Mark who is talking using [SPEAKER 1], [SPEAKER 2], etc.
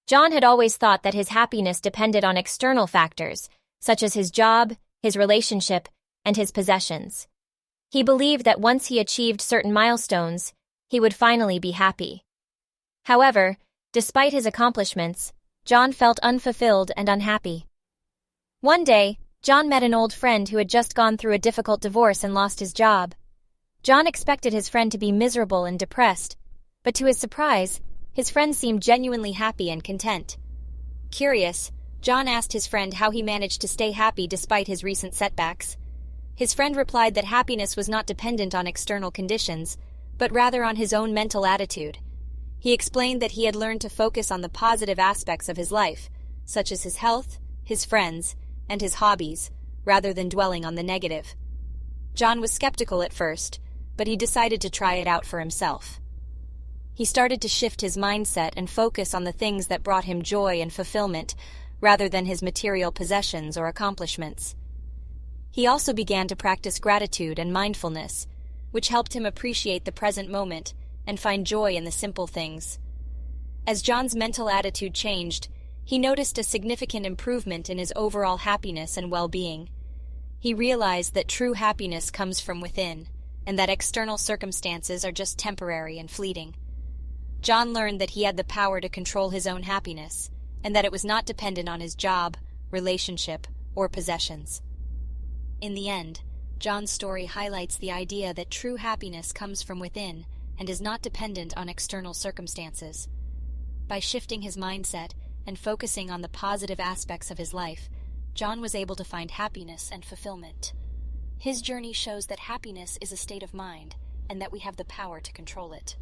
[SPEAKER 1] John had always thought that his happiness depended on external factors, such as his job, his relationship, and his possessions. He believed that once he achieved certain milestones, he would finally be happy. However, despite his accomplishments, John felt unfulfilled and unhappy. One day, John met an old friend who had just gone through a difficult divorce and lost his job. John expected his friend to be miserable and depressed, but to his surprise, his friend seemed genuinely happy and content. Curious, John asked his friend how he managed to stay happy despite his recent setbacks. His friend replied that happiness was not dependent on external conditions, but rather on his own mental attitude. He explained that he had learned to focus on the positive aspects of his life, such as his health, his friends, and his hobbies, rather than dwelling on the negative. John was skeptical at first, but he decided to try it out for himself. He started to shift his mindset and focus on the things that brought him joy and fulfillment, rather than his material possessions or accomplishments. He also began to practice gratitude and mindfulness, which helped him appreciate the present moment and find joy in the simple things. As John's mental attitude changed, he noticed a significant improvement in his overall happiness and well-being. He realized that true happiness comes from within, and that external circumstances are just temporary and fleeting. John learned that he had the power to control his own happiness, and that it was not dependent on his job, relationship, or possessions. In the end, John's story highlights the idea that true happiness comes from within and is not dependent on external circumstances. By shifting his mindset and focusing on the positive aspects of his life, John was able to find happiness and fulfillment. His journey shows that happiness is a state of mind and that we have the power to control it.